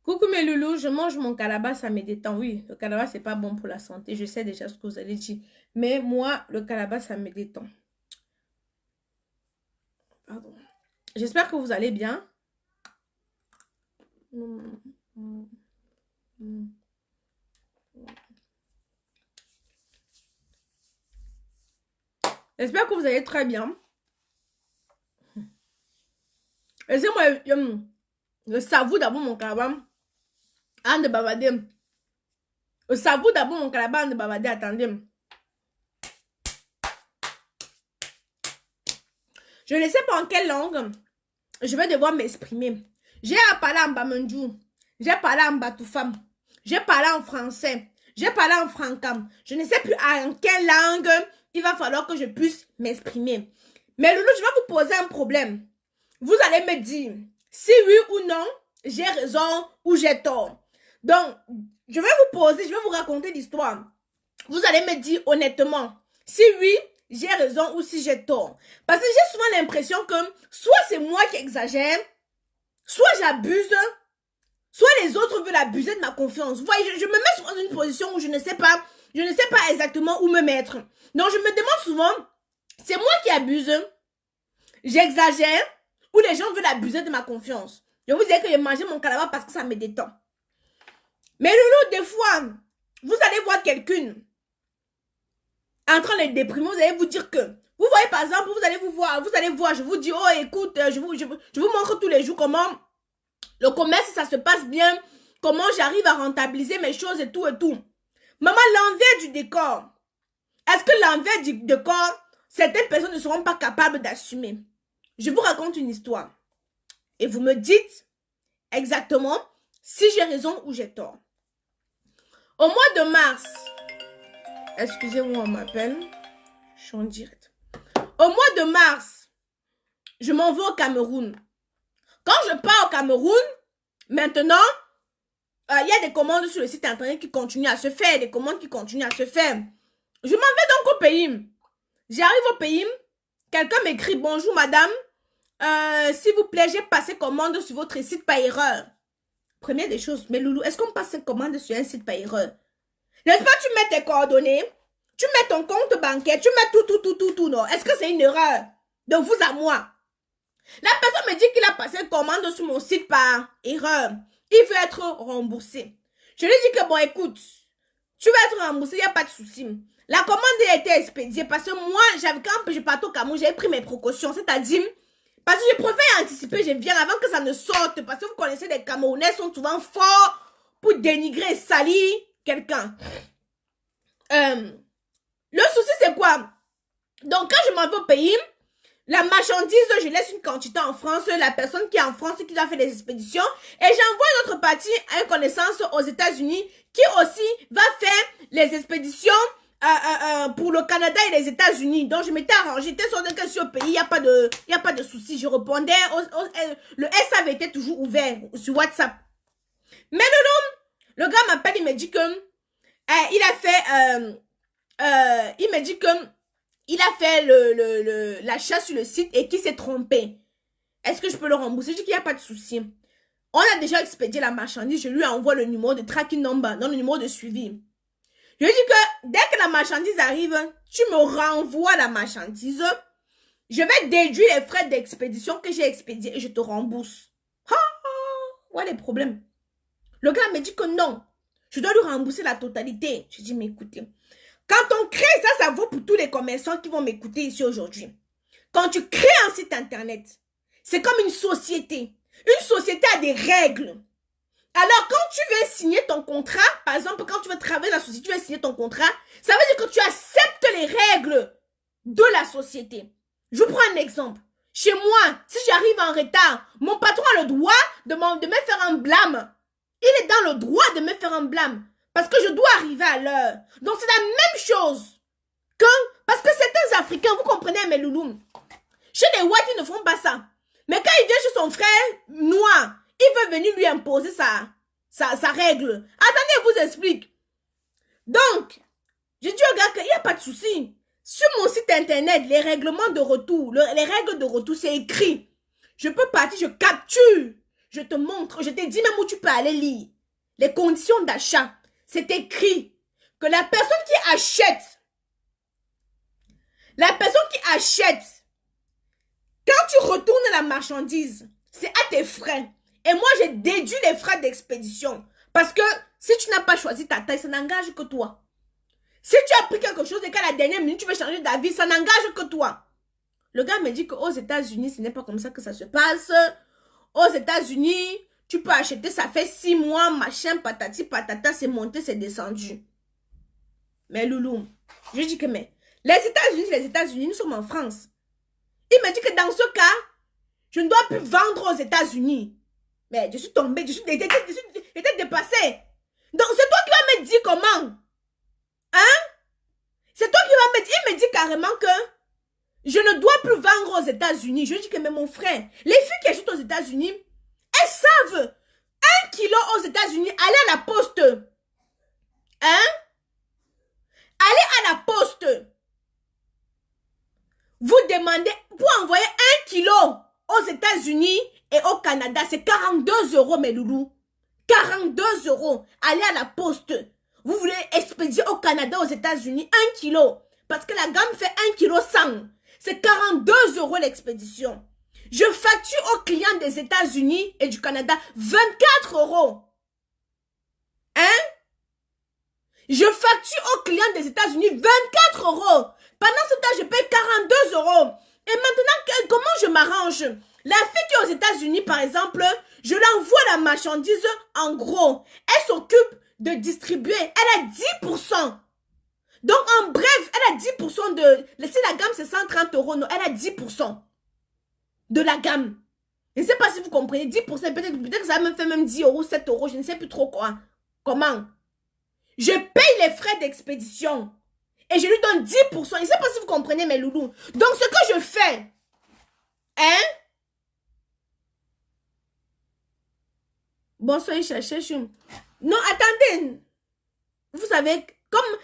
Coucou mes loulous, je mange mon calebasse, ça me détend. Oui, le calebasse, c'est pas bon pour la santé. Je sais déjà ce que vous allez dire. Mais moi, le calebasse, ça me détend. Pardon. J'espère que vous allez bien. J'espère que vous allez très bien. Laissez-moi le savoure d'abord mon calebasse. Anne de bavarder. Le savoure d'abord mon calebasse, Anne de bavarder. Attendez. Je ne sais pas en quelle langue je vais devoir m'exprimer. J'ai parlé en bamandjou. J'ai parlé en batoufam. J'ai parlé en français. J'ai parlé en francam. Je ne sais plus en quelle langue il va falloir que je puisse m'exprimer. Mais Loulou, je vais vous poser un problème. Vous allez me dire si oui ou non, j'ai raison ou j'ai tort. Donc, je vais vous raconter l'histoire. Vous allez me dire honnêtement si oui, j'ai raison ou si j'ai tort. Parce que j'ai souvent l'impression que soit c'est moi qui exagère, soit j'abuse, soit les autres veulent abuser de ma confiance. Vous voyez, je me mets souvent dans une position où je ne sais pas exactement où me mettre. Donc je me demande souvent, c'est moi qui abuse, j'exagère, ou les gens veulent abuser de ma confiance. Je vous disais que j'ai mangé mon calabar parce que ça me détend. Mais Loulou, des fois, vous allez voir quelqu'un en train de déprimer, vous allez vous dire que, vous voyez par exemple, vous allez voir, je vous dis, oh écoute, je vous montre tous les jours comment le commerce, ça se passe bien, comment j'arrive à rentabiliser mes choses et tout et tout. Maman, l'envers du décor, est-ce que l'envers du décor, certaines personnes ne seront pas capables d'assumer? Je vous raconte une histoire et vous me dites exactement si j'ai raison ou j'ai tort. Au mois de mars, excusez-moi, on m'appelle. Je suis en direct. Au mois de mars, je m'en vais au Cameroun. Quand je pars au Cameroun, maintenant, il y a des commandes sur le site internet qui continuent à se faire, des commandes qui continuent à se faire. Je m'en vais donc au pays. J'arrive au pays, quelqu'un m'écrit « Bonjour madame, s'il vous plaît, j'ai passé commande sur votre site par erreur. » Première des choses, mais Loulou, est-ce qu'on passe commande sur un site par erreur? N'est-ce pas, tu mets tes coordonnées, tu mets ton compte bancaire, tu mets tout, non? Est-ce que c'est une erreur de vous à moi? La personne me dit qu'il a passé commande sur mon site par erreur. Il veut être remboursé. Je lui dis que bon, écoute, tu vas être remboursé, il n'y a pas de souci. La commande a été expédiée parce que moi, quand je partais au Cameroun, j'avais pris mes précautions, c'est-à-dire, parce que je préfère anticiper, je viens avant que ça ne sorte, parce que vous connaissez, les Camerounais sont souvent forts pour dénigrer et salir quelqu'un. Le souci, c'est quoi? Donc, quand je m'en vais au pays, la marchandise, je laisse une quantité en France, la personne qui est en France, qui doit faire des expéditions, et j'envoie une autre partie à une connaissance aux États-Unis, qui aussi va faire les expéditions pour le Canada et les États-Unis. Donc, je m'étais arrangé, j'étais sûr que sur le pays, il n'y a pas de souci. Je répondais, le S avait été toujours ouvert sur WhatsApp. Mais le gars m'appelle, il me dit que il a fait, il me dit que il a fait l'achat sur le site et qu'il s'est trompé. Est-ce que je peux le rembourser? Je dis qu'il n'y a pas de souci. On a déjà expédié la marchandise. Je lui envoie le numéro de tracking number, non, le numéro de suivi. Je lui dis que dès que la marchandise arrive, tu me renvoies la marchandise. Je vais déduire les frais d'expédition que j'ai expédiés et je te rembourse. Ah, ouais, les problèmes. Le gars me dit que non. Je dois lui rembourser la totalité. Je dis, mais écoutez, quand on crée, ça vaut pour tous les commerçants qui vont m'écouter ici aujourd'hui. Quand tu crées un site internet, c'est comme une société. Une société a des règles. Alors, quand tu veux signer ton contrat, par exemple, quand tu veux travailler dans la société, tu veux signer ton contrat, ça veut dire que tu acceptes les règles de la société. Je vous prends un exemple. Chez moi, si j'arrive en retard, mon patron a le droit de me faire un blâme. Il est dans le droit de me faire un blâme. Parce que je dois arriver à l'heure. Donc, c'est la même chose que... Parce que certains Africains, vous comprenez, mes loulous. Chez les Whites, ils ne font pas ça. Mais quand il vient chez son frère noir, il veut venir lui imposer sa règle. Attendez, je vous explique. Donc, je dis au gars qu'il n'y a pas de souci. Sur mon site internet, les règlements de retour, les règles de retour, c'est écrit. Je peux partir, je capture. Je te montre. Je t'ai dit même où tu peux aller lire. Les conditions d'achat. C'est écrit que la personne qui achète, quand tu retournes la marchandise, c'est à tes frais. Et moi, j'ai déduit les frais d'expédition. Parce que si tu n'as pas choisi ta taille, ça n'engage que toi. Si tu as pris quelque chose et qu'à la dernière minute, tu veux changer d'avis, ça n'engage que toi. Le gars me dit qu'aux États-Unis, ce n'est pas comme ça que ça se passe. Aux États-Unis, tu peux acheter, ça fait 6 mois, machin, patati, patata, c'est monté, c'est descendu. Mais loulou, je dis que mais, les États-Unis, nous sommes en France. Il me dit que dans ce cas, je ne dois plus vendre aux États-Unis. Mais je suis tombée, j'étais dépassée. Donc c'est toi qui vas me dire comment? Hein? C'est toi qui vas me dire, il me dit carrément que je ne dois plus vendre aux États-Unis. Je dis que mais mon frère, les filles qui achètent aux États-Unis, elles savent 1 kilo aux États-Unis, aller à la poste. Hein? Aller à la poste. Vous demandez, pour envoyer 1 kilo aux États-Unis et au Canada, c'est 42 €, mes loulous. 42 €. Aller à la poste. Vous voulez expédier au Canada, aux États-Unis, 1 kilo. Parce que la gamme fait 1 kilo 100. C'est 42 € l'expédition. Je facture aux clients des États-Unis et du Canada 24 €. Hein? Je facture aux clients des États-Unis 24 €. Pendant ce temps, je paye 42 €. Et maintenant, comment je m'arrange? La fille qui est aux États-Unis, par exemple, je l'envoie la marchandise en gros. Elle s'occupe de distribuer. Elle a 10%. Donc, en bref, elle a 10% de... Si la gamme, c'est 130 €, non, elle a 10% de la gamme. Je ne sais pas si vous comprenez. 10%, peut-être que ça me fait même 10 €, 7 €, je ne sais plus trop quoi. Comment? Je paye les frais d'expédition. Et je lui donne 10%. Je ne sais pas si vous comprenez, mes loulous. Donc, ce que je fais, hein? Bonsoir, cherche. Non, attendez. Vous savez, comme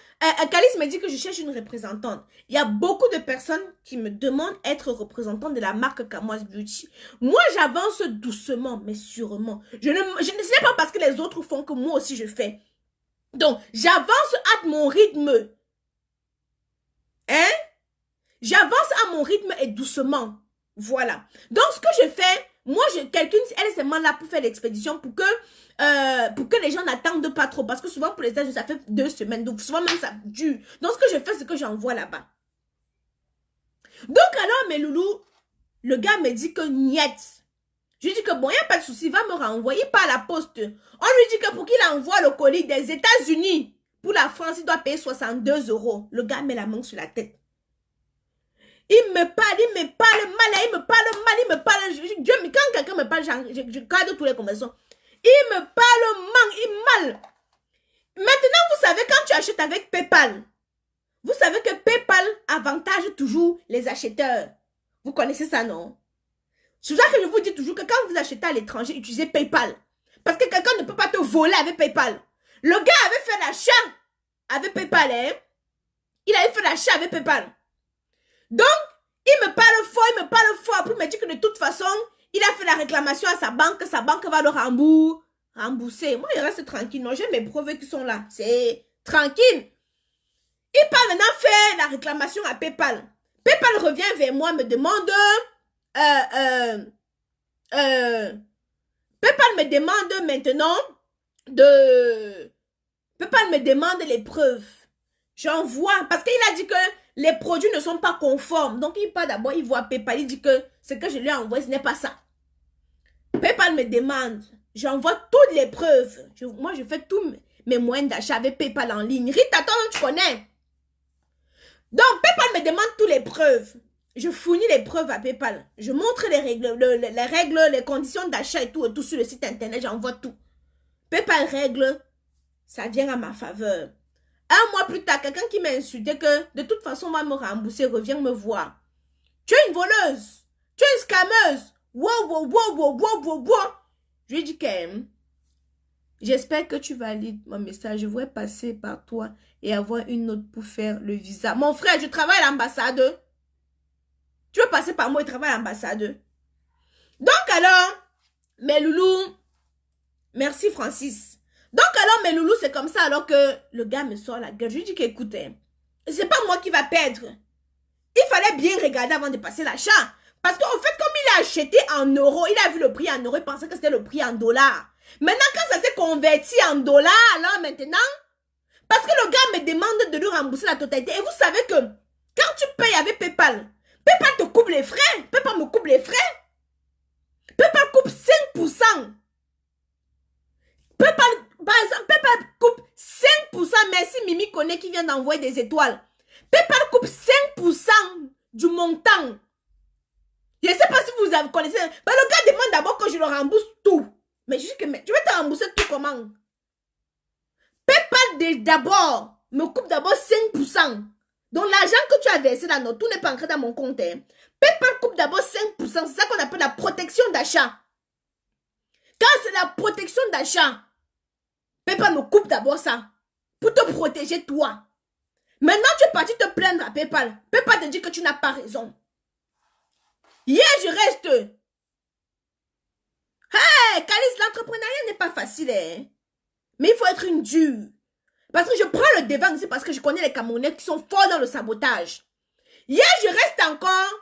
Calice me dit que je cherche une représentante. Il y a beaucoup de personnes qui me demandent d'être représentante de la marque Kamoise Beauty. Moi, j'avance doucement, mais sûrement. Je ne sais pas parce que les autres font que moi aussi je fais. Donc, j'avance à mon rythme. Hein? J'avance à mon rythme et doucement. Voilà. Donc, ce que je fais, moi, quelqu'un, elle est seulement là pour faire l'expédition pour que les gens n'attendent pas trop. Parce que souvent, pour les États-Unis, ça fait 2 semaines. Donc, souvent, même ça dure. Donc, ce que je fais, c'est que j'envoie là-bas. Donc, alors, mes loulous, le gars me dit que niet. Je lui dis que bon, il n'y a pas de souci, il va me renvoyer par la poste. On lui dit que pour qu'il envoie le colis des États-Unis pour la France, il doit payer 62 €. Le gars met la main sur la tête. Il me parle mal, il me parle. Dieu, mais quand quelqu'un me parle, je garde tous les conversations. Il me parle mal. Maintenant, vous savez, quand tu achètes avec PayPal, vous savez que PayPal avantage toujours les acheteurs. Vous connaissez ça, non? C'est ça que je vous dis toujours que quand vous achetez à l'étranger, utilisez PayPal. Parce que quelqu'un ne peut pas te voler avec PayPal. Le gars avait fait l'achat avec PayPal, hein? Il avait fait l'achat avec PayPal. Donc, il me parle fort, après il me dit que de toute façon, il a fait la réclamation à sa banque va le rembourser. Moi, je reste tranquille. Non, j'ai mes preuves qui sont là. C'est tranquille. Il part maintenant faire la réclamation à PayPal. PayPal revient vers moi, me demande... PayPal me demande maintenant PayPal me demande les preuves. J'envoie, parce qu'il a dit que les produits ne sont pas conformes. Donc, il part d'abord, il voit PayPal, il dit que ce que je lui ai envoyé, ce n'est pas ça. PayPal me demande, j'envoie toutes les preuves. Moi, je fais tous mes moyens d'achat avec PayPal en ligne. Rita, toi, tu connais. Donc, PayPal me demande toutes les preuves. Je fournis les preuves à PayPal. Je montre les règles, les conditions d'achat et tout sur le site internet. J'envoie tout. PayPal règle, ça vient à ma faveur. Un mois plus tard, quelqu'un qui m'a insulté que de toute façon, on va me rembourser, revient me voir. Tu es une voleuse. Tu es une scammeuse. Wow. Je lui ai dit que j'espère que tu valides mon message. Je voudrais passer par toi et avoir une note pour faire le visa. Mon frère, je travaille à l'ambassade. Tu veux passer par moi et travailler à l'ambassade. Donc alors, mes loulous, merci Francis. Donc alors mes loulous, c'est comme ça alors que le gars me sort la gueule. Je lui dis qu'écoute, c'est pas moi qui va perdre. Il fallait bien regarder avant de passer l'achat. Parce qu'en fait, comme il a acheté en euros, il a vu le prix en euros, il pensait que c'était le prix en dollars. Maintenant, quand ça s'est converti en dollars, alors maintenant, parce que le gars me demande de lui rembourser la totalité. Et vous savez que quand tu payes avec PayPal, PayPal te coupe les frais. PayPal me coupe les frais. PayPal coupe 5%. PayPal, par exemple, PayPal coupe 5%. Merci Mimi Koné qui vient d'envoyer des étoiles. PayPal coupe 5% du montant. Je ne sais pas si vous avez connaissé. Mais le gars demande d'abord que je le rembourse tout. Mais je dis que je vais te rembourser tout comment? PayPal d'abord me coupe d'abord 5%. Donc l'argent que tu as versé dans notre, tout n'est pas entré dans mon compte. Hein. PayPal coupe d'abord 5%. C'est ça qu'on appelle la protection d'achat. Quand c'est la protection d'achat, PayPal me coupe d'abord ça. Pour te protéger toi. Maintenant tu es parti te plaindre à PayPal. PayPal te dit que tu n'as pas raison. Hier je reste. Hey, Calice, l'entrepreneuriat n'est pas facile. Hein. Mais il faut être une dure. Parce que je prends le devant ici parce que je connais les Camerounais qui sont forts dans le sabotage. Hier, je reste encore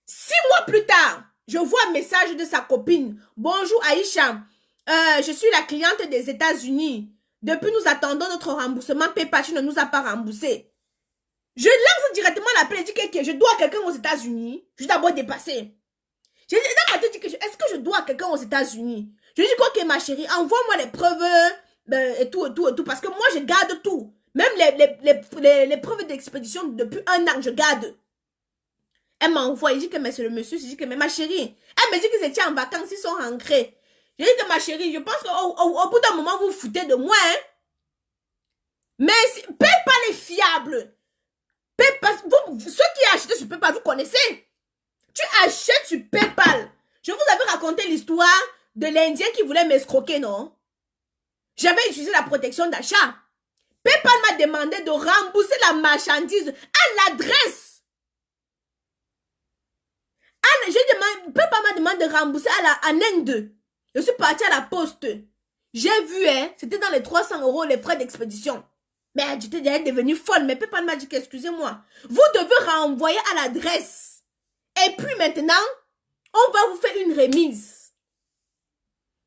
6 mois plus tard. Je vois un message de sa copine. Bonjour Aïcha. Je suis la cliente des États-Unis. Depuis, nous attendons notre remboursement. PayPal ne nous a pas remboursé. Je lance directement l'appel et dis que je dois à quelqu'un aux États-Unis. Je suis d'abord dépassée. J'ai dit, est-ce que je dois à quelqu'un aux États-Unis? Je lui dis, ok ma chérie, envoie-moi les preuves et tout. Parce que moi, je garde tout. Même les preuves d'expédition depuis 1 an, je garde. Elle m'envoie, il dit que mais c'est le monsieur, je dis que mais ma chérie. Elle me dit qu'ils étaient en vacances, ils sont rentrés. Je dis que ma chérie, je pense qu'au bout d'un moment, vous vous foutez de moi. Hein? Mais PayPal est fiable. PayPal, ceux qui achètent sur PayPal, vous connaissez. Tu achètes sur PayPal. Je vous avais raconté l'histoire de l'Indien qui voulait m'escroquer, non? J'avais utilisé la protection d'achat. PayPal m'a demandé de rembourser la marchandise à l'adresse. PayPal m'a demandé de rembourser en Inde. Je suis partie à la poste. J'ai vu, hein, c'était dans les 300 € les frais d'expédition. Mais j'étais déjà devenue folle. Mais PayPal m'a dit qu'excusez-moi, vous devez renvoyer à l'adresse. Et puis maintenant, on va vous faire une remise.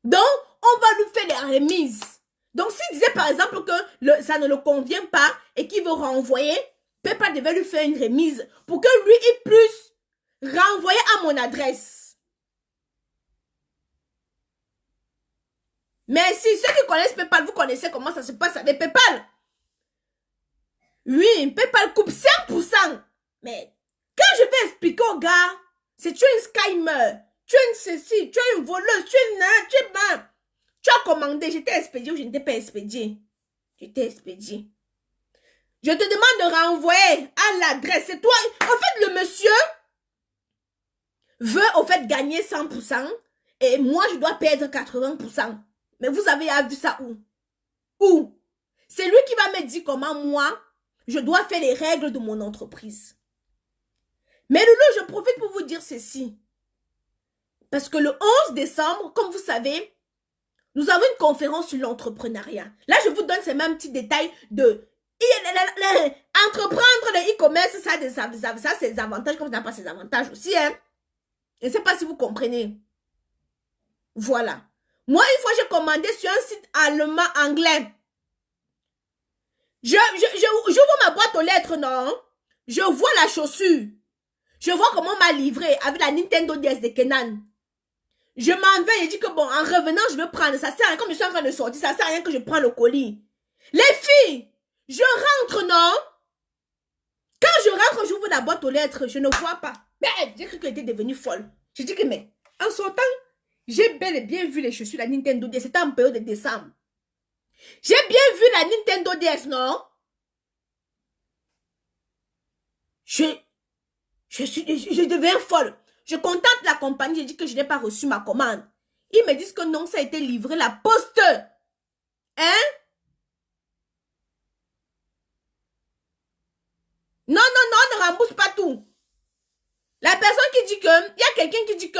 Donc, on va lui faire les remises. Donc, s'il disait par exemple que ça ne le convient pas et qu'il veut renvoyer, PayPal devait lui faire une remise pour que lui, il puisse renvoyer à mon adresse. Mais si ceux qui connaissent PayPal, vous connaissez comment ça se passe avec PayPal. Oui, PayPal coupe 5%. Mais quand je vais expliquer au gars, c'est tu es une scammer, tu es une ceci, tu es une voleuse, tu es une... Tu as commandé, je t'ai expédié ou je ne t'ai pas expédié. Je t'ai expédié. Je te demande de renvoyer à l'adresse. C'est toi. En fait, le monsieur veut au fait gagner 100% et moi, je dois perdre 80%. Mais vous avez vu ça où? Où? C'est lui qui va me dire comment moi, je dois faire les règles de mon entreprise. Mais Loulou, je profite pour vous dire ceci. Parce que le 11 décembre, comme vous savez, nous avons une conférence sur l'entrepreneuriat. Là, je vous donne ces mêmes petits détails de... Entreprendre le e-commerce, ça a ses avantages, comme ça n'a pas ses avantages aussi. Hein? Je ne sais pas si vous comprenez. Voilà. Moi, une fois, j'ai commandé sur un site allemand, anglais. J'ouvre ma boîte aux lettres, non? Je vois la chaussure. Je vois comment on m'a livré avec la Nintendo DS de Kenan. Je m'en vais et dis que bon, en revenant, je vais prendre. Ça sert à rien, comme je suis en train de sortir, ça sert à rien que je prends le colis. Les filles, je rentre, non? Quand je rentre, j'ouvre la boîte aux lettres, je ne vois pas. Mais j'ai cru qu'elle était devenue folle. Je dis que mais, en sortant, j'ai bel et bien vu les chaussures, la Nintendo DS. C'était en période de décembre. J'ai bien vu la Nintendo DS, non? Je deviens folle. Je contacte la compagnie, je dis que je n'ai pas reçu ma commande. Ils me disent que non, ça a été livré la poste. Hein? Non, on ne rembourse pas tout. La personne qui dit que, il y a quelqu'un qui dit que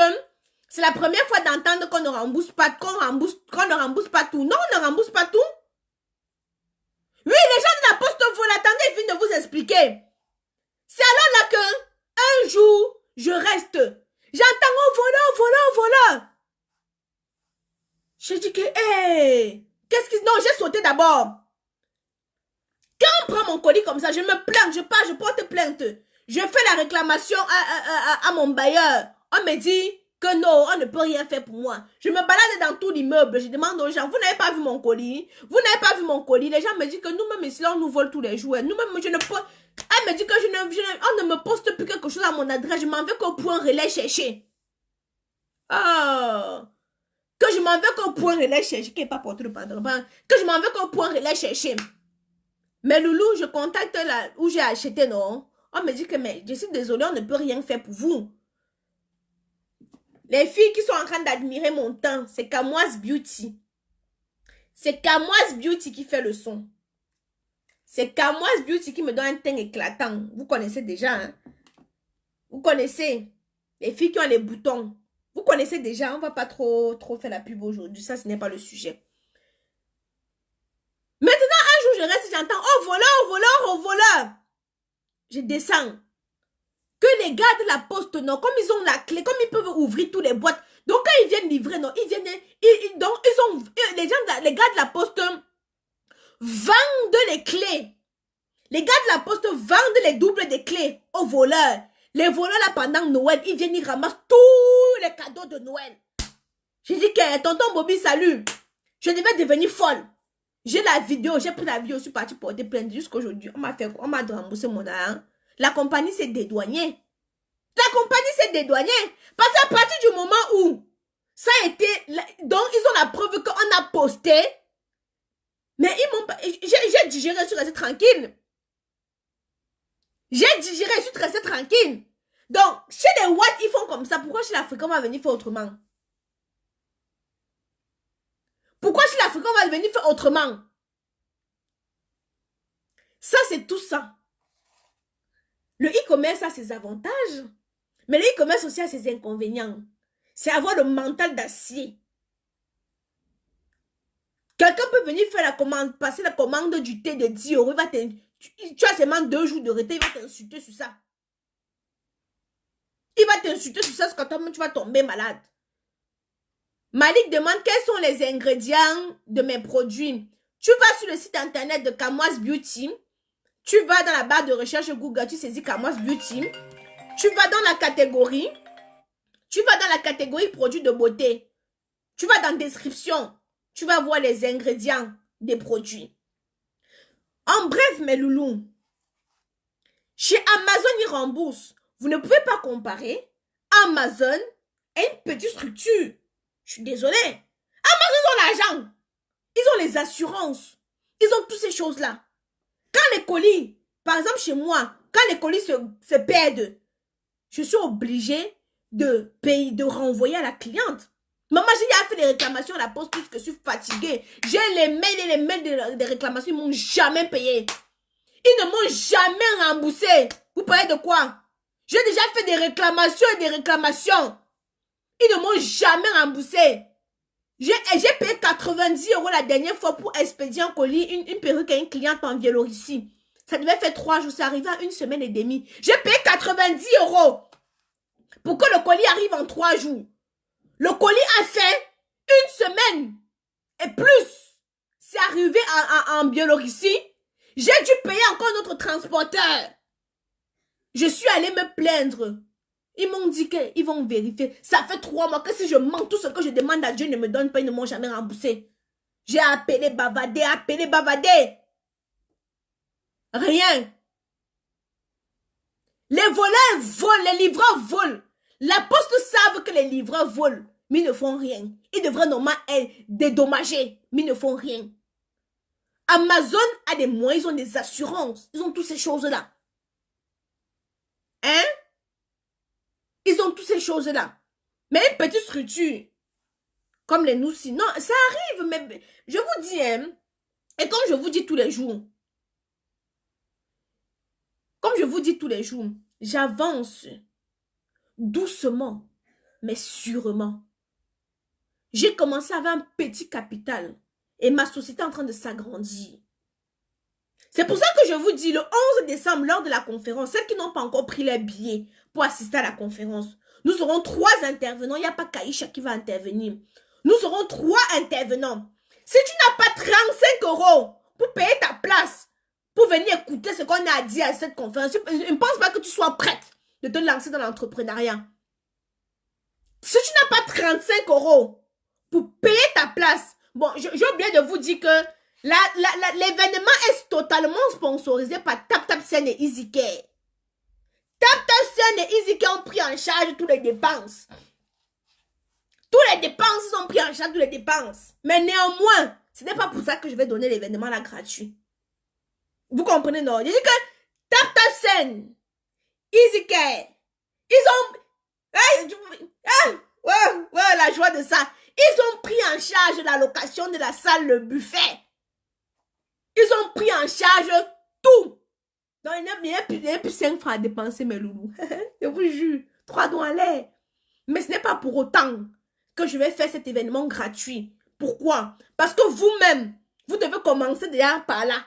C'est la première fois d'entendre qu'on ne rembourse pas, qu'on ne rembourse pas tout. Non, on ne rembourse pas tout. Oui, les gens de la poste volent. Attendez, je viens de vous expliquer. C'est alors là que, un jour, je reste. J'entends, oh voilà, voilà, voilà. J'ai dit que, hé, qu'est-ce qui... Non, j'ai sauté d'abord. Quand on prend mon colis comme ça, je me plains, je pars, je porte plainte. Je fais la réclamation à mon bailleur. On me dit que non, on ne peut rien faire pour moi. Je me balade dans tout l'immeuble. Je demande aux gens, vous n'avez pas vu mon colis? Vous n'avez pas vu mon colis? Les gens me disent que nous-mêmes ici, on nous vole tous les jours. Nous-mêmes, je ne peux... Elle me dit que on ne me poste plus quelque chose à mon adresse. Je m'en vais qu'au point relais chercher. Oh. Que je m'en vais qu'au point relais chercher. Qui n'est pas porté le pantalon. Que je m'en vais qu'au point relais chercher. Mais Loulou, je contacte là où j'ai acheté, non? On me dit que, mais je suis désolée, on ne peut rien faire pour vous. Les filles qui sont en train d'admirer mon teint, c'est Kamoise Beauty. C'est Kamoise Beauty qui fait le son. C'est Kamoise Beauty qui me donne un teint éclatant. Vous connaissez déjà, hein? Vous connaissez. Les filles qui ont les boutons. Vous connaissez déjà. On ne va pas trop faire la pub aujourd'hui. Ça, ce n'est pas le sujet. Maintenant, un jour, je reste et j'entends, oh voleur, oh voleur, oh voleur. Je descends. Que les gars de la poste, non, comme ils ont la clé, comme ils peuvent ouvrir toutes les boîtes. Donc, quand ils viennent livrer, non, ils viennent, donc, les gars de la poste vendent les clés. Les gars de la poste vendent les doubles des clés aux voleurs. Les voleurs, là, pendant Noël, ils viennent, ils ramassent tous les cadeaux de Noël. J'ai dit que, tonton Bobby, salut. Je devais devenir folle. J'ai la vidéo, j'ai pris la vidéo, je suis partie porter plainte jusqu'aujourd'hui. On m'a remboursé mon argent. La compagnie s'est dédouanée. La compagnie s'est dédouanée. Parce qu'à partir du moment où ça a été... Donc, ils ont la preuve qu'on a posté. Mais ils m'ont pas... J'ai digéré, je suis restée tranquille. J'ai digéré, je suis restée tranquille. Donc, chez les Watt, ils font comme ça. Pourquoi chez l'Africain, on va venir faire autrement? Pourquoi chez l'Africain, on va venir faire autrement? Ça, c'est tout ça. Le e-commerce a ses avantages, mais le e-commerce aussi a ses inconvénients. C'est avoir le mental d'acier. Quelqu'un peut venir faire la commande, passer la commande du thé de 10 €. Tu as seulement 2 jours de retard, il va t'insulter sur ça. Il va t'insulter sur ça, parce que toi, tu vas tomber malade. Malik demande quels sont les ingrédients de mes produits. Tu vas sur le site internet de Kamoise Beauty. Tu vas dans la barre de recherche Google, tu saisis Kamoise Beauty. Tu vas dans la catégorie. Tu vas dans la catégorie produits de beauté. Tu vas dans description. Tu vas voir les ingrédients des produits. En bref, mes loulous, chez Amazon, ils remboursent. Vous ne pouvez pas comparer Amazon à une petite structure. Je suis désolée. Amazon, ils ont l'argent. Ils ont les assurances. Ils ont toutes ces choses-là. Quand les colis, par exemple chez moi, quand les colis se perdent, je suis obligée de payer, de renvoyer à la cliente. Maman, j'ai déjà fait des réclamations à la poste parce que je suis fatiguée. J'ai les mails et les mails des réclamations, ils ne m'ont jamais payé. Ils ne m'ont jamais remboursé. Vous parlez de quoi? J'ai déjà fait des réclamations et des réclamations. Ils ne m'ont jamais remboursé. J'ai payé 90 € la dernière fois pour expédier un colis, une perruque à une cliente en Biélorussie. Ça devait faire 3 jours, c'est arrivé à 1 semaine et demie. J'ai payé 90 € pour que le colis arrive en 3 jours. Le colis a fait 1 semaine et plus. C'est arrivé en Biélorussie. J'ai dû payer encore notre transporteur. Je suis allée me plaindre. Ils m'ont dit qu'ils vont vérifier. Ça fait 3 mois que si je manque tout ce que je demande à Dieu ne me donne pas, ils ne m'ont jamais remboursé. J'ai appelé bavader, Rien. Les voleurs volent, les livreurs volent. La poste savent que les livreurs volent, mais ils ne font rien. Ils devraient normalement être dédommagés, mais ils ne font rien. Amazon a des moyens, ils ont des assurances. Ils ont toutes ces choses-là. Hein? Ils ont toutes ces choses-là. Mais une petite structure, comme les Noussi, non, ça arrive, mais je vous dis, hein, et comme je vous dis tous les jours, j'avance doucement. mais sûrement. J'ai commencé avec un petit capital et ma société est en train de s'agrandir. C'est pour ça que je vous dis, le 11 décembre, lors de la conférence, celles qui n'ont pas encore pris les billets pour assister à la conférence, nous aurons 3 intervenants. Il n'y a pas Kaïcha qui va intervenir. Nous aurons 3 intervenants. Si tu n'as pas 35 € pour payer ta place, pour venir écouter ce qu'on a dit à cette conférence, je ne pense pas que tu sois prête de te lancer dans l'entrepreneuriat. Si tu n'as pas 35 € pour payer ta place, bon, j'ai oublié de vous dire que l'événement est totalement sponsorisé par TapTapSend et EasyCare. TapTapSend et EasyCare ont pris en charge toutes les dépenses. Tous les dépenses, ils ont pris en charge toutes les dépenses. Mais néanmoins, ce n'est pas pour ça que je vais donner l'événement là gratuit. Vous comprenez, non? Je dis que TapTapSend, EasyCare, ils ont... ouais, la joie de ça. Ils ont pris en charge la location de la salle, le buffet. Ils ont pris en charge tout. Donc, il n'y a plus 5 francs à dépenser, mes loulous. Je vous jure, 3 doigts en l'air. Mais ce n'est pas pour autant que je vais faire cet événement gratuit. Pourquoi? Parce que vous-même, vous devez commencer déjà par là.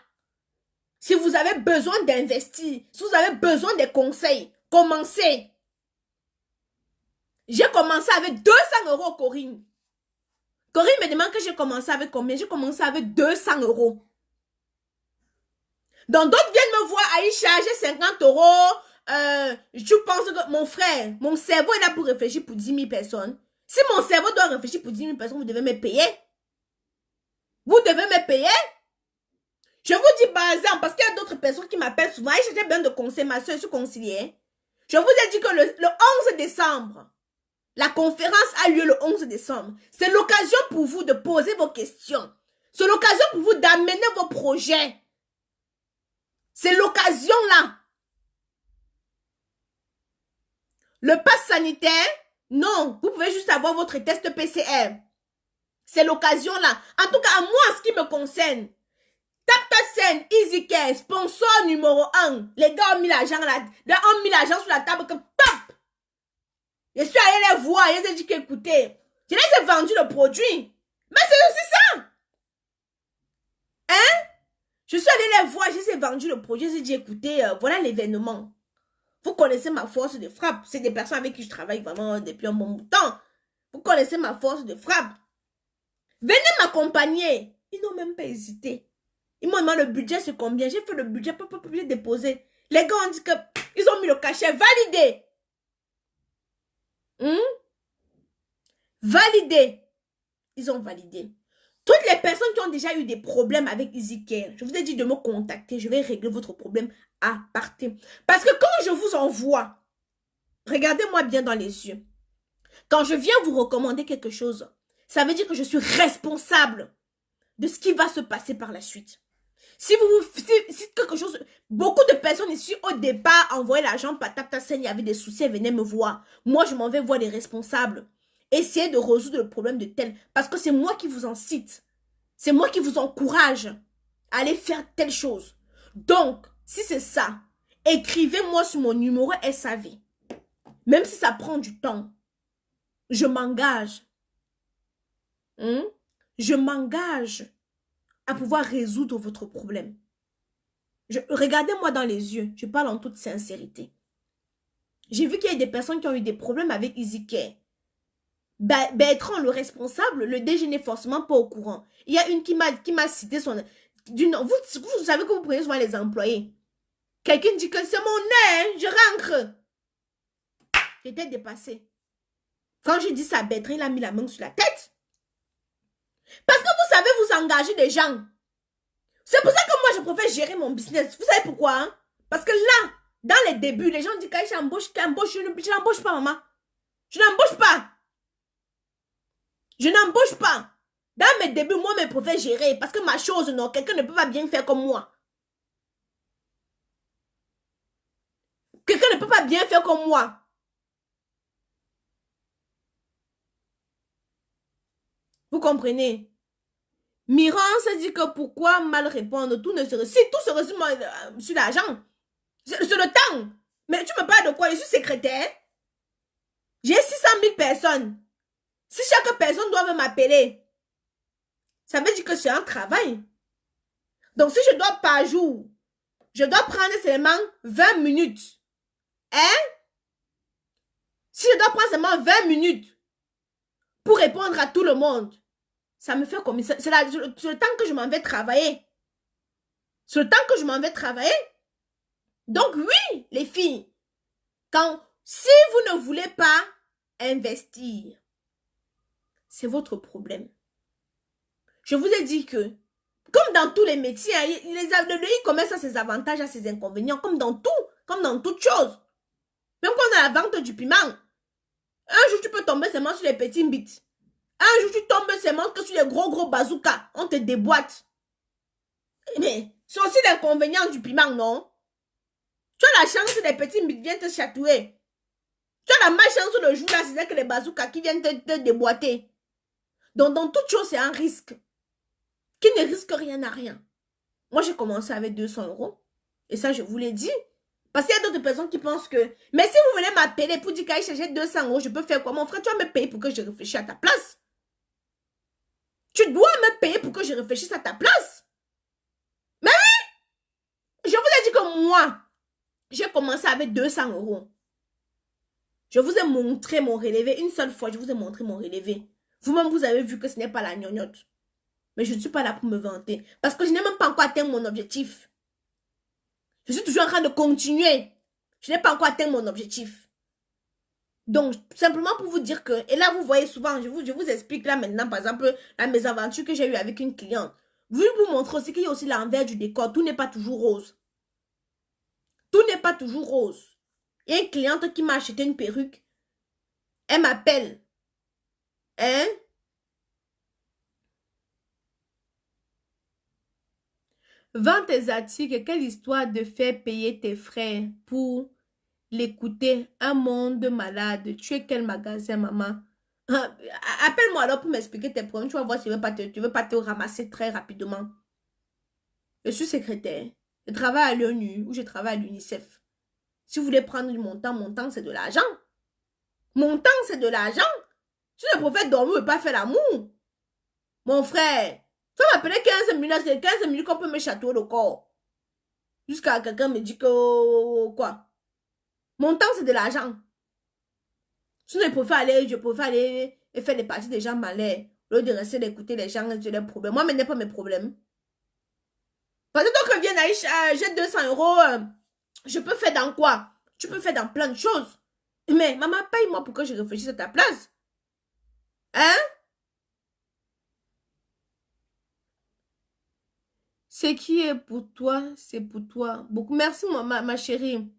Si vous avez besoin d'investir, si vous avez besoin de conseils, commencez. J'ai commencé avec 200 €, Corinne. Corinne me demande que j'ai commencé avec combien? J'ai commencé avec 200 €. Donc, d'autres viennent me voir, Aïcha, j'ai 50 €. Je pense que mon frère, mon cerveau est là pour réfléchir pour 10 000 personnes. Si mon cerveau doit réfléchir pour 10 000 personnes, vous devez me payer. Vous devez me payer. Je vous dis par exemple, parce qu'il y a d'autres personnes qui m'appellent souvent, Aïcha, j'ai besoin de conseils, ma soeur, je suis conseillère. Je vous ai dit que le 11 décembre, la conférence a lieu le 11 décembre. C'est l'occasion pour vous de poser vos questions. C'est l'occasion pour vous d'amener vos projets. C'est l'occasion là. Le pass sanitaire, non. Vous pouvez juste avoir votre test PCR. C'est l'occasion là. En tout cas, à moi, ce qui me concerne, TapTapSend, EasyCare, sponsor numéro 1. Les gars ont mis l'argent là. Ont mis l'argent sur la table comme top. Je suis allé les voir. Je les ai dit qu'écoutez, je les ai vendu le produit. Mais c'est aussi ça. Hein? Je suis allé les voir. Je les ai vendu le produit. Je les ai dit écoutez, voilà l'événement. Vous connaissez ma force de frappe. C'est des personnes avec qui je travaille vraiment depuis un bon temps. Vous connaissez ma force de frappe. Venez m'accompagner. Ils n'ont même pas hésité. Ils m'ont demandé le budget, c'est combien. J'ai fait le budget, pas j'ai déposé. Les gars ont dit que ils ont mis le cachet. Validé. Validé. Ils ont validé. Toutes les personnes qui ont déjà eu des problèmes avec EasyCare, je vous ai dit de me contacter. Je vais régler votre problème à partir. Parce que quand je vous envoie, regardez-moi bien dans les yeux. Quand je viens vous recommander quelque chose, ça veut dire que je suis responsable de ce qui va se passer par la suite. Si quelque chose, beaucoup de personnes ici au départ envoyaient l'argent par TapTapSend, il y avait des soucis, elles venaient me voir. Moi, je m'en vais voir les responsables. Essayez de résoudre le problème de tel. Parce que c'est moi qui vous incite. C'est moi qui vous encourage à aller faire telle chose. Donc, si c'est ça, écrivez-moi sur mon numéro SAV. Même si ça prend du temps, je m'engage. Je m'engage à pouvoir résoudre votre problème. Regardez-moi dans les yeux. Je parle en toute sincérité. J'ai vu qu'il y a des personnes qui ont eu des problèmes avec EasyCare. Bertrand, le responsable, le DG n'est forcément pas au courant. Il y a une qui m'a cité son... Vous savez que vous prenez souvent les employés. Quelqu'un dit que c'est mon nez, je rentre. J'étais dépassée. Quand je dis ça à Bertrand, il a mis la main sur la tête. Parce que vous savez, vous engagez des gens. C'est pour ça que moi, je préfère gérer mon business. Vous savez pourquoi? Hein? Parce que là, dans les débuts, les gens disent que j'embauche, je n'embauche pas, maman. Je n'embauche pas. Je n'embauche pas. Dans mes débuts, moi, je préfère gérer. Parce que ma chose, non, quelqu'un ne peut pas bien faire comme moi. Quelqu'un ne peut pas bien faire comme moi. Vous comprenez? Miran se dit que pourquoi mal répondre? Tout ne se... Si tout se résume sur l'argent. C'est le temps. Mais tu me parles de quoi? Je suis secrétaire. J'ai 600 000 personnes. Si chaque personne doit m'appeler, ça veut dire que c'est un travail. Donc, si je dois par jour, je dois prendre seulement 20 minutes. Hein? Si je dois prendre seulement 20 minutes pour répondre à tout le monde, ça me fait comme ça. C'est le temps que je m'en vais travailler. C'est le temps que je m'en vais travailler. Donc, oui, les filles, si vous ne voulez pas investir, c'est votre problème. Je vous ai dit que, comme dans tous les métiers, le e-commerce a ses avantages, a ses inconvénients, comme dans toute chose. Même quand on a la vente du piment, un jour tu peux tomber seulement sur les petits bits. Un jour tu tombes seulement que sur les gros bazookas. On te déboîte. Mais c'est aussi l'inconvénient du piment, non? Tu as la chance que les petits bits viennent te chatouiller. Tu as la malchance le jour là, c'est que les bazookas qui viennent te déboîter. Donc dans toute chose, c'est un risque. Qui ne risque rien à rien. Moi, j'ai commencé avec 200 €. Et ça, je vous l'ai dit. Parce qu'il y a d'autres personnes qui pensent que... Mais si vous venez m'appeler pour dire qu'Aïcha, j'ai 200 €, je peux faire quoi? Mon frère, tu vas me payer pour que je réfléchisse à ta place. Tu dois me payer pour que je réfléchisse à ta place. Mais oui! Je vous ai dit que moi, j'ai commencé avec 200 €. Je vous ai montré mon relevé. Une seule fois, je vous ai montré mon relevé. Vous-même, vous avez vu que ce n'est pas la gnognotte. Mais je ne suis pas là pour me vanter. Parce que je n'ai même pas encore atteint mon objectif. Je suis toujours en train de continuer. Je n'ai pas encore atteint mon objectif. Donc, simplement pour vous dire que... Et là, vous voyez souvent, je vous explique là maintenant, par exemple, la mésaventure que j'ai eue avec une cliente. Je vais vous montrer aussi qu'il y a aussi l'envers du décor. Tout n'est pas toujours rose. Tout n'est pas toujours rose. Il y a une cliente qui m'a acheté une perruque. Elle m'appelle. Hein? Vends tes articles, quelle histoire de faire payer tes frères pour l'écouter? Un monde malade. Tu es quel magasin, maman? Appelle-moi alors pour m'expliquer tes problèmes. Tu vas voir si tu veux pas te ramasser très rapidement. Je suis secrétaire. Je travaille à l'ONU ou je travaille à l'UNICEF. Si vous voulez prendre du mon temps, c'est de l'argent. Mon temps, c'est de l'argent. Si je préfère dormir et pas faire l'amour. Mon frère, tu vas m'appeler 15 minutes, c'est 15 minutes qu'on peut me chatouiller le corps. Jusqu'à quelqu'un me dit que... Quoi? Mon temps, c'est de l'argent. Sinon, je préfère aller et faire des parties des gens malais. Au lieu de rester d'écouter les gens et leurs problèmes. Moi, mais n'est pas mes problèmes. Parce que donc, viens Aïcha, j'ai 200 €. Je peux faire dans quoi? Tu peux faire dans plein de choses. Mais, maman, paye-moi pour que je réfléchisse à ta place. Hein? Ce qui est pour toi, c'est pour toi. Beaucoup. Merci, ma chérie.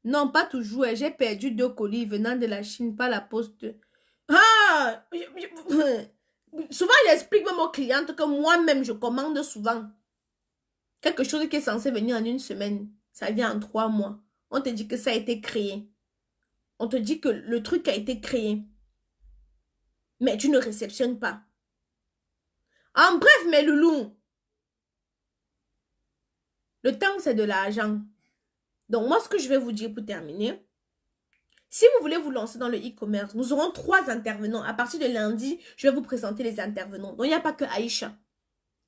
Non, pas toujours. J'ai perdu 2 colis venant de la Chine par la poste. Ah! Souvent, j'explique même aux clientes que moi-même, je commande souvent. Quelque chose qui est censé venir en 1 semaine, ça vient en 3 mois. On te dit que ça a été créé. On te dit que le truc a été créé. Mais tu ne réceptionnes pas. En bref, mes loulous, le temps, c'est de l'argent. Donc, moi, ce que je vais vous dire pour terminer, si vous voulez vous lancer dans le e-commerce, nous aurons 3 intervenants. À partir de lundi, je vais vous présenter les intervenants. Donc, il n'y a pas que Aïcha.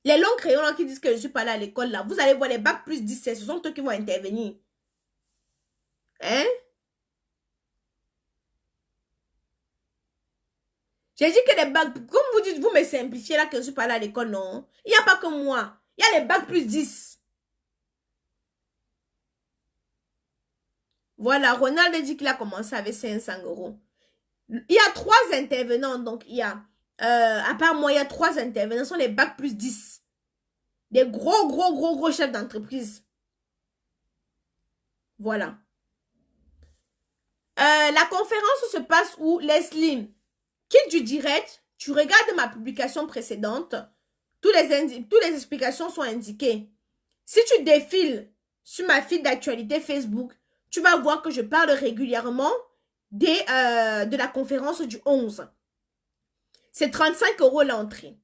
Les longs crayons là, qui disent que je ne suis pas là à l'école, là, vous allez voir les bacs plus 17, ce sont eux qui vont intervenir. Hein? J'ai dit que les bacs, comme vous dites, vous me simplifiez là que je ne suis pas là à l'école, non. Il n'y a pas que moi. Il y a les bacs plus 10. Voilà, Ronald dit qu'il a commencé avec 500 €. Il y a 3 intervenants, donc il y a, à part moi, il y a 3 intervenants, ce sont les bacs plus 10. Des gros chefs d'entreprise. Voilà. La conférence se passe où, Leslie? Quitte du direct, tu regardes ma publication précédente, toutes les explications sont indiquées. Si tu défiles sur ma file d'actualité Facebook, tu vas voir que je parle régulièrement de la conférence du 11. C'est 35 € l'entrée.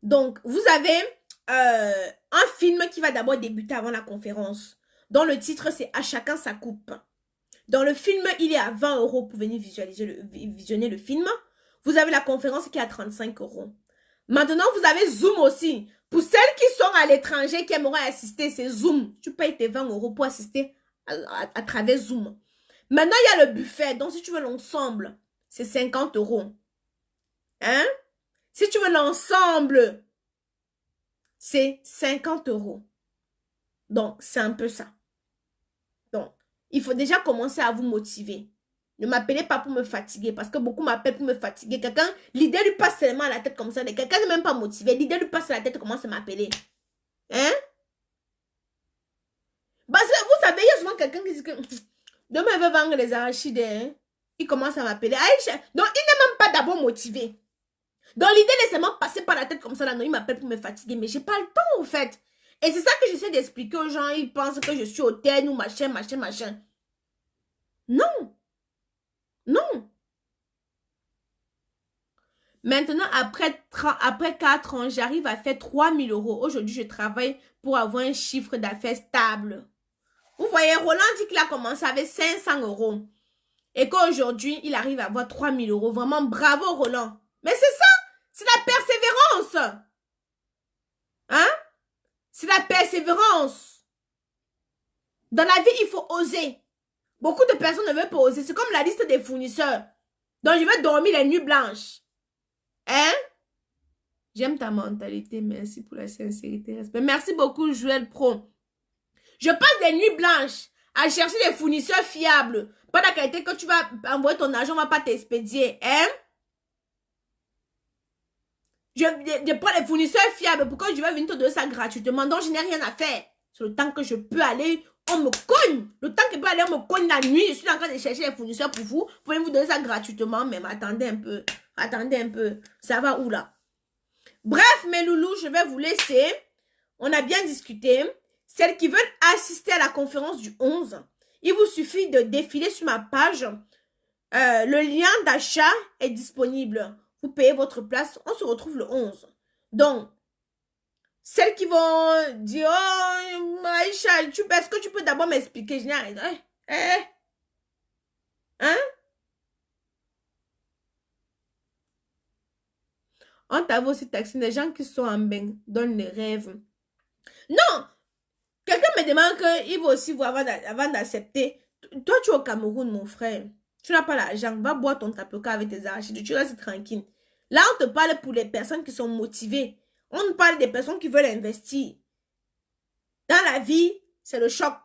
Donc, vous avez un film qui va d'abord débuter avant la conférence, dont le titre c'est « À chacun sa coupe ». Dans le film, il est à 20 € pour venir visionner le film. Vous avez la conférence qui est à 35 €. Maintenant, vous avez Zoom aussi. Pour celles qui sont à l'étranger, qui aimeraient assister, c'est Zoom. Tu payes tes 20 € pour assister à travers Zoom. Maintenant, il y a le buffet. Donc, si tu veux l'ensemble, c'est 50 €. Hein? Si tu veux l'ensemble, c'est 50 €. Donc, c'est un peu ça. Donc, il faut déjà commencer à vous motiver. Ne m'appelez pas pour me fatiguer, parce que beaucoup m'appellent pour me fatiguer. Quelqu'un, l'idée lui passe seulement à la tête comme ça. Quelqu'un n'est même pas motivé. L'idée lui passe à la tête, commence à m'appeler. Hein? Parce que vous savez, il y a souvent quelqu'un qui dit que demain il veut vendre les arachides. Hein? Il commence à m'appeler. Aïcha. Donc, il n'est même pas d'abord motivé. Donc, l'idée est seulement passer par la tête comme ça. Là, non, il m'appelle pour me fatiguer. Mais j'ai pas le temps, en fait. Et c'est ça que j'essaie d'expliquer aux gens. Ils pensent que je suis hautaine ou machin. Non. Non. Maintenant, après 4 ans, j'arrive à faire 3 000 €. Aujourd'hui, je travaille pour avoir un chiffre d'affaires stable. Vous voyez, Roland dit qu'il a commencé avec 500 €. Et qu'aujourd'hui, il arrive à avoir 3 000 €. Vraiment, bravo, Roland. Mais c'est ça. C'est la persévérance. Hein? C'est la persévérance. Dans la vie, il faut oser. Beaucoup de personnes ne veulent pas oser. C'est comme la liste des fournisseurs. Donc, je vais dormir les nuits blanches. Hein? J'aime ta mentalité. Merci pour la sincérité. Respect. Merci beaucoup, Joël Pro. Je passe des nuits blanches à chercher des fournisseurs fiables. Pas la qualité que tu vas envoyer ton argent, on ne va pas t'expédier. Hein? Je prends les fournisseurs fiables. Pourquoi je vais venir te donner ça gratuitement? Donc, je n'ai rien à faire. C'est le temps que je peux aller, on me cogne. Le temps que je peux aller, on me cogne la nuit. Je suis en train de chercher les fournisseurs pour vous. Vous pouvez vous donner ça gratuitement. Mais attendez un peu. Attendez un peu. Ça va où là? Bref, mes loulous, je vais vous laisser. On a bien discuté. Celles qui veulent assister à la conférence du 11, il vous suffit de défiler sur ma page. Le lien d'achat est disponible. Vous payez votre place. On se retrouve le 11. Donc, celles qui vont dire, oh, Maïcha, est-ce que tu peux d'abord m'expliquer? Je n'ai rien. Hein? On t'a aussi taxé des gens qui sont en bain, donnent les rêves. Non! Quelqu'un me demande qu'il va aussi voir avant d'accepter. Toi, tu es au Cameroun, mon frère. Tu n'as pas l'argent. Va boire ton tapioca avec tes arachides. Tu restes tranquille. Là, on te parle pour les personnes qui sont motivées. On parle des personnes qui veulent investir. Dans la vie, c'est le choc.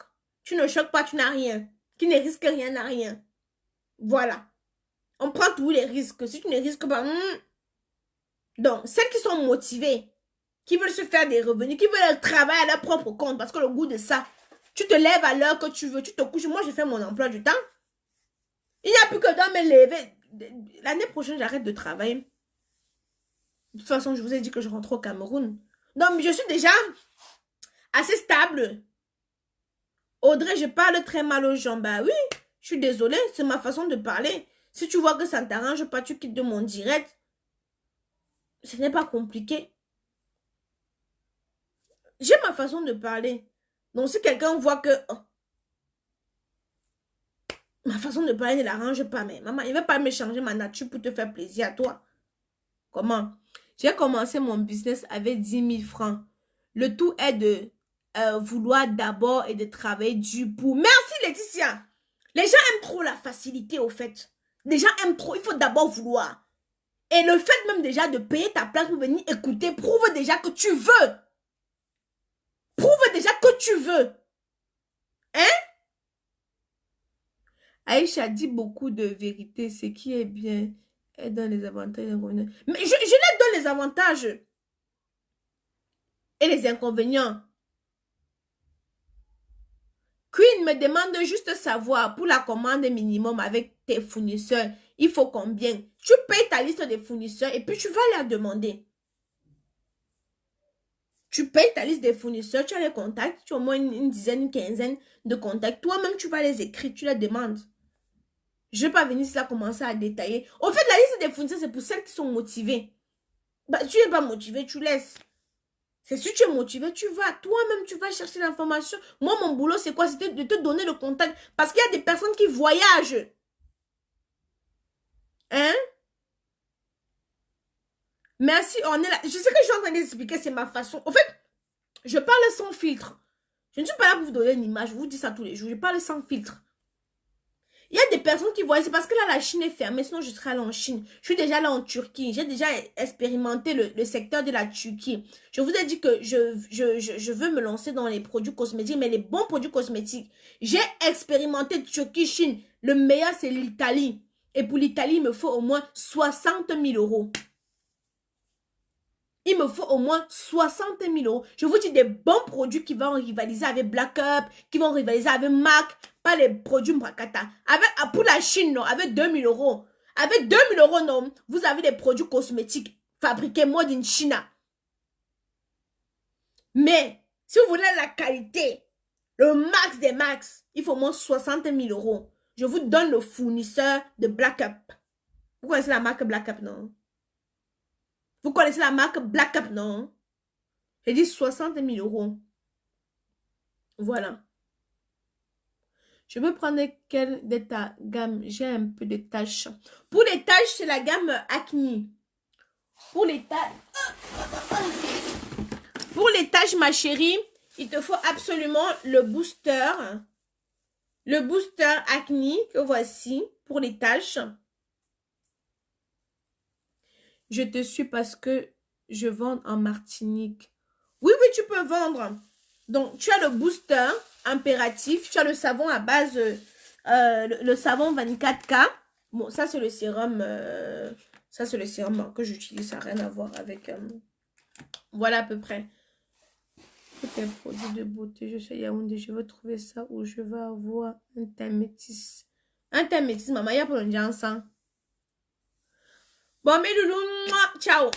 Tu ne choques pas, tu n'as rien. Qui ne risque rien n'a rien. Voilà. On prend tous les risques. Si tu ne risques pas... Donc, celles qui sont motivées, qui veulent se faire des revenus, qui veulent travailler à leur propre compte, parce que le goût de ça, tu te lèves à l'heure que tu veux, tu te couches. Moi, je fais mon emploi du temps. Il n'y a plus que dans me lever. L'année prochaine, j'arrête de travailler. De toute façon, je vous ai dit que je rentre au Cameroun. Donc, je suis déjà assez stable. Audrey, je parle très mal aux gens. Bah oui, je suis désolée, c'est ma façon de parler. Si tu vois que ça ne t'arrange pas, tu quittes de mon direct. Ce n'est pas compliqué. J'ai ma façon de parler. Donc, si quelqu'un voit que ma façon de parler ne l'arrange pas, mais maman, il ne va pas me changer ma nature pour te faire plaisir à toi. Comment? J'ai commencé mon business avec 10 000 francs. Le tout est de vouloir d'abord et de travailler dur pour... Merci Laetitia. Les gens aiment trop la facilité au fait. Les gens aiment trop, il faut d'abord vouloir. Et le fait même déjà de payer ta place pour venir écouter prouve déjà que tu veux. Prouve déjà que tu veux. Hein? Aïcha dit beaucoup de vérité. Ce qui est bien. Elle donne les avantages. Mais je leur donne les avantages. Et les inconvénients. Queen me demande juste savoir pour la commande minimum avec tes fournisseurs, il faut combien? Tu payes ta liste des fournisseurs et puis tu vas leur demander. Tu payes ta liste des fournisseurs, tu as les contacts, tu as au moins une dizaine, une quinzaine de contacts. Toi-même, tu vas les écrire, tu les demandes. Je ne vais pas venir ici là commencer à détailler. Au fait, la liste des fournisseurs, c'est pour celles qui sont motivées. Bah, tu n'es pas motivé, tu laisses. C'est si tu es motivé, tu vas. Toi-même, tu vas chercher l'information. Moi, mon boulot, c'est quoi? C'était de te donner le contact. Parce qu'il y a des personnes qui voyagent. Hein? Merci, on est là. Je sais que je suis en train d'expliquer, c'est ma façon. En fait, je parle sans filtre. Je ne suis pas là pour vous donner une image. Je vous dis ça tous les jours. Je parle sans filtre. Il y a des personnes qui voient, c'est parce que là, la Chine est fermée, sinon je serais allée en Chine. Je suis déjà là en Turquie. J'ai déjà expérimenté le secteur de la Turquie. Je vous ai dit que je veux me lancer dans les produits cosmétiques, mais les bons produits cosmétiques. J'ai expérimenté Turquie, Chine. Le meilleur, c'est l'Italie. Et pour l'Italie, il me faut au moins 60 000 euros. Il me faut au moins 60 000 euros. Je vous dis des bons produits qui vont rivaliser avec Black Up, qui vont rivaliser avec MAC, pas les produits Mbrakata. Pour la Chine, non, avec 2 000 euros. Avec 2 000 euros, non, vous avez des produits cosmétiques fabriqués made in China. Mais, si vous voulez la qualité, le max des max, il faut au moins 60 000 euros. Je vous donne le fournisseur de Black Up. Vous connaissez la marque Black Up, non? Vous connaissez la marque Black Up, non? J'ai dit 60 000 euros. Voilà. Je veux prendre quelle de ta gamme? J'ai un peu de taches. Pour les taches, c'est la gamme Acne. Pour les taches, ma chérie, il te faut absolument le booster. Le booster Acne que voici pour les taches. Je te suis parce que je vends en Martinique. Oui, oui, tu peux vendre. Donc, tu as le booster impératif. Tu as le savon à base, le savon 24K. Bon, ça, c'est le sérum. Ça, c'est le sérum que j'utilise. Ça n'a rien à voir avec... voilà à peu près. Tout un produit de beauté. Je sais, Yaoundé, je veux trouver ça où je veux avoir un teint métis. Un teint métis, maman, il y a pour le ensemble. Bon, mes loulous, ciao.